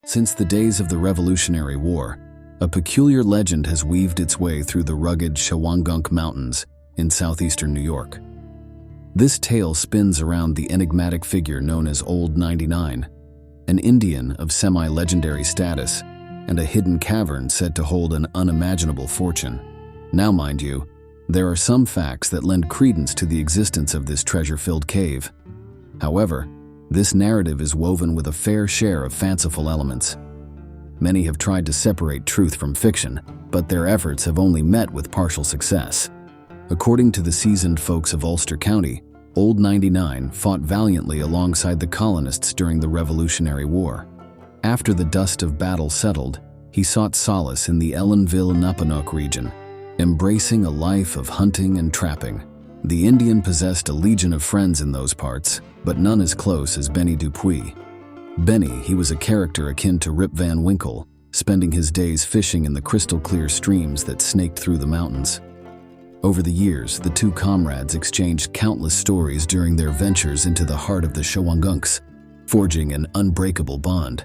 Since the days of the Revolutionary War, a peculiar legend has weaved its way through the rugged Shawangunk Mountains in southeastern New York. This tale spins around the enigmatic figure known as Old 99, an Indian of semi-legendary status and a hidden cavern said to hold an unimaginable fortune. Now, mind you, there are some facts that lend credence to the existence of this treasure-filled cave. However, this narrative is woven with a fair share of fanciful elements. Many have tried to separate truth from fiction, but their efforts have only met with partial success. According to the seasoned folks of Ulster County, Old 99 fought valiantly alongside the colonists during the Revolutionary War. After the dust of battle settled, he sought solace in the Ellenville-Napanoch region, embracing a life of hunting and trapping. The Indian possessed a legion of friends in those parts, but none as close as Benny Dupuy. Benny, he was a character akin to Rip Van Winkle, spending his days fishing in the crystal-clear streams that snaked through the mountains. Over the years, the two comrades exchanged countless stories during their ventures into the heart of the Shawangunks, forging an unbreakable bond.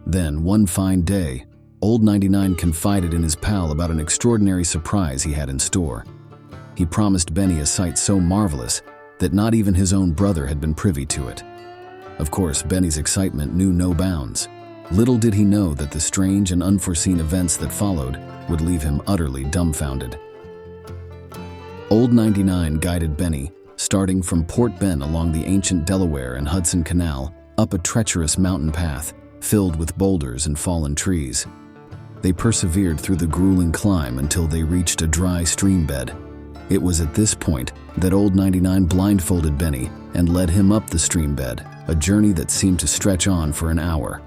Then, one fine day, Old 99 confided in his pal about an extraordinary surprise he had in store. He promised Benny a sight so marvelous that not even his own brother had been privy to it. Of course, Benny's excitement knew no bounds. Little did he know that the strange and unforeseen events that followed would leave him utterly dumbfounded. Old 99 guided Benny, starting from Port Ben along the ancient Delaware and Hudson Canal, up a treacherous mountain path filled with boulders and fallen trees. They persevered through the grueling climb until they reached a dry stream bed. It was at this point that Old 99 blindfolded Benny and led him up the stream bed, a journey that seemed to stretch on for an hour.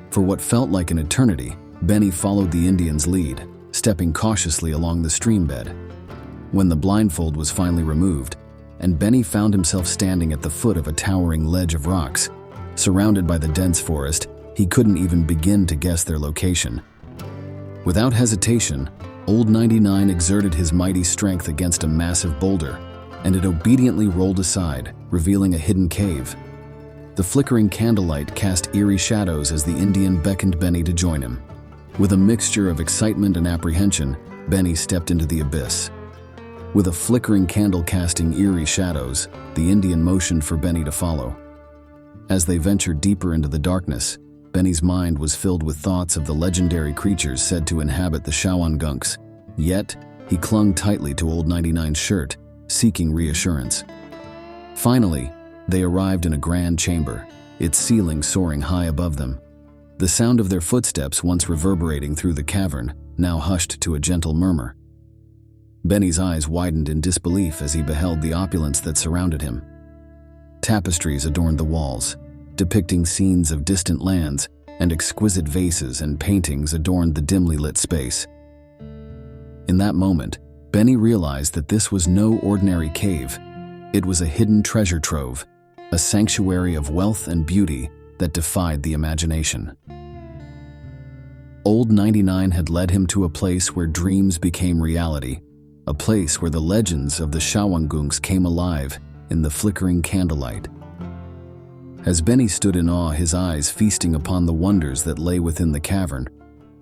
For what felt like an eternity, Benny followed the Indian's lead, stepping cautiously along the stream bed. When the blindfold was finally removed, and Benny found himself standing at the foot of a towering ledge of rocks, surrounded by the dense forest, he couldn't even begin to guess their location. Without hesitation, Old 99 exerted his mighty strength against a massive boulder, and it obediently rolled aside, revealing a hidden cave. The flickering candlelight cast eerie shadows as the Indian beckoned Benny to join him. With a mixture of excitement and apprehension, Benny stepped into the abyss. With a flickering candle casting eerie shadows, the Indian motioned for Benny to follow. As they ventured deeper into the darkness, Benny's mind was filled with thoughts of the legendary creatures said to inhabit the Shawangunks. Yet, he clung tightly to Old 99's shirt, seeking reassurance. Finally, they arrived in a grand chamber, its ceiling soaring high above them. The sound of their footsteps, once reverberating through the cavern, now hushed to a gentle murmur. Benny's eyes widened in disbelief as he beheld the opulence that surrounded him. Tapestries adorned the walls, depicting scenes of distant lands, and exquisite vases and paintings adorned the dimly lit space. In that moment, Benny realized that this was no ordinary cave. It was a hidden treasure trove, a sanctuary of wealth and beauty that defied the imagination. Old 99 had led him to a place where dreams became reality, a place where the legends of the Shawangunks came alive in the flickering candlelight. As Benny stood in awe, his eyes feasting upon the wonders that lay within the cavern,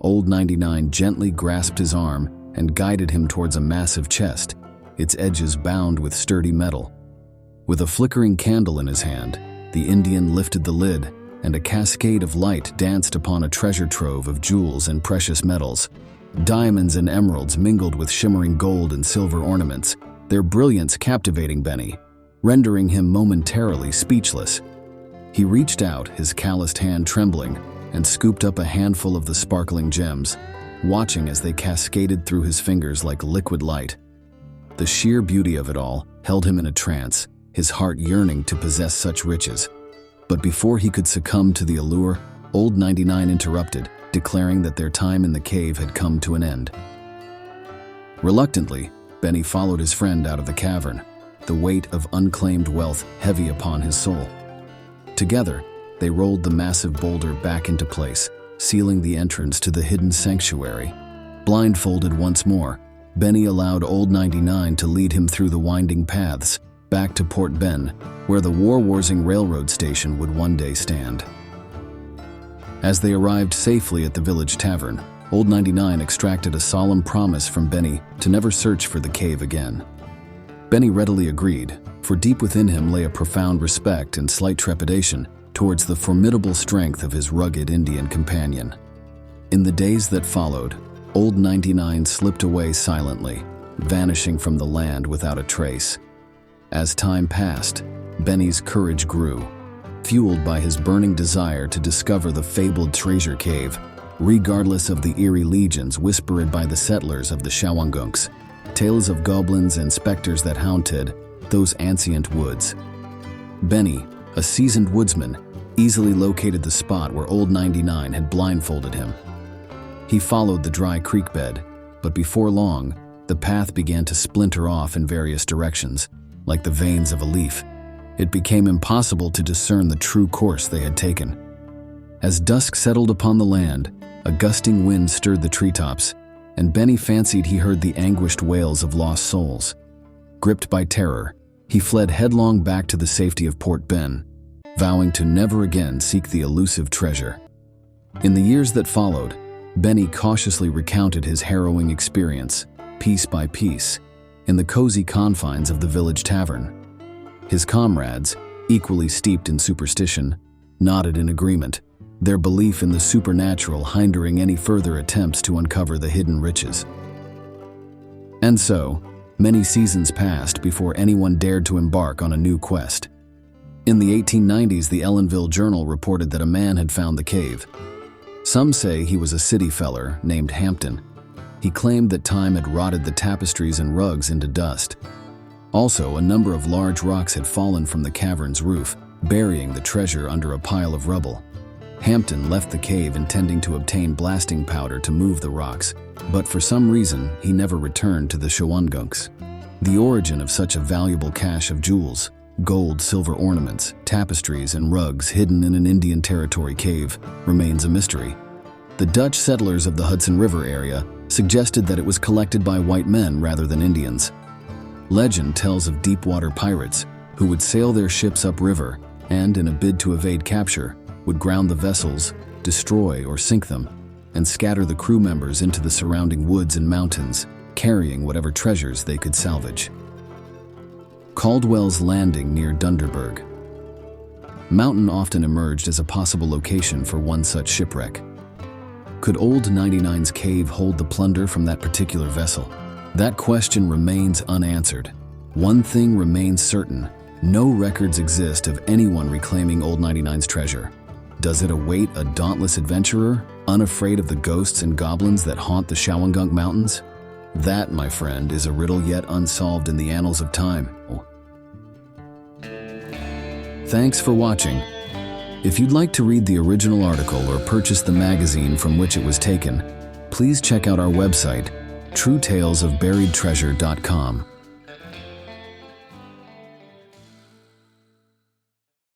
Old 99 gently grasped his arm and guided him towards a massive chest, its edges bound with sturdy metal. With a flickering candle in his hand, the Indian lifted the lid, and a cascade of light danced upon a treasure trove of jewels and precious metals. Diamonds and emeralds mingled with shimmering gold and silver ornaments, their brilliance captivating Benny, rendering him momentarily speechless. He reached out, his calloused hand trembling, and scooped up a handful of the sparkling gems, watching as they cascaded through his fingers like liquid light. The sheer beauty of it all held him in a trance, his heart yearning to possess such riches. But before he could succumb to the allure, Old 99 interrupted, declaring that their time in the cave had come to an end. Reluctantly, Benny followed his friend out of the cavern, the weight of unclaimed wealth heavy upon his soul. Together, they rolled the massive boulder back into place, sealing the entrance to the hidden sanctuary. Blindfolded once more, Benny allowed Old 99 to lead him through the winding paths, back to Port Ben, where the war-warsing railroad station would one day stand. As they arrived safely at the village tavern, Old 99 extracted a solemn promise from Benny to never search for the cave again. Benny readily agreed, for deep within him lay a profound respect and slight trepidation towards the formidable strength of his rugged Indian companion. In the days that followed, Old 99 slipped away silently, vanishing from the land without a trace. As time passed, Benny's courage grew, fueled by his burning desire to discover the fabled treasure cave, regardless of the eerie legends whispered by the settlers of the Shawangunks, tales of goblins and specters that haunted those ancient woods. Benny, a seasoned woodsman, easily located the spot where Old 99 had blindfolded him. He followed the dry creek bed, but before long, the path began to splinter off in various directions, like the veins of a leaf. It became impossible to discern the true course they had taken. As dusk settled upon the land, a gusting wind stirred the treetops, and Benny fancied he heard the anguished wails of lost souls. Gripped by terror, he fled headlong back to the safety of Port Ben, vowing to never again seek the elusive treasure. In the years that followed, Benny cautiously recounted his harrowing experience, piece by piece, in the cozy confines of the village tavern. His comrades, equally steeped in superstition, nodded in agreement, their belief in the supernatural hindering any further attempts to uncover the hidden riches. And so, many seasons passed before anyone dared to embark on a new quest. In the 1890s, the Ellenville Journal reported that a man had found the cave. Some say he was a city feller named Hampton. He claimed that time had rotted the tapestries and rugs into dust. Also, a number of large rocks had fallen from the cavern's roof, burying the treasure under a pile of rubble. Hampton left the cave intending to obtain blasting powder to move the rocks, but for some reason, he never returned to the Shawangunks. The origin of such a valuable cache of jewels, gold, silver ornaments, tapestries, and rugs hidden in an Indian Territory cave remains a mystery. The Dutch settlers of the Hudson River area suggested that it was collected by white men rather than Indians. Legend tells of deep-water pirates who would sail their ships upriver and, in a bid to evade capture, would ground the vessels, destroy or sink them, and scatter the crew members into the surrounding woods and mountains, carrying whatever treasures they could salvage. Caldwell's Landing near Dunderberg. Mountain often emerged as a possible location for one such shipwreck. Could Old 99's cave hold the plunder from that particular vessel? That question remains unanswered. One thing remains certain: no records exist of anyone reclaiming Old 99's treasure. Does it await a dauntless adventurer, unafraid of the ghosts and goblins that haunt the Shawangunk Mountains? That, my friend, is a riddle yet unsolved in the annals of time. Thanks for watching. If you'd like to read the original article or purchase the magazine from which it was taken, please check out our website, truetalesofburiedtreasure.com.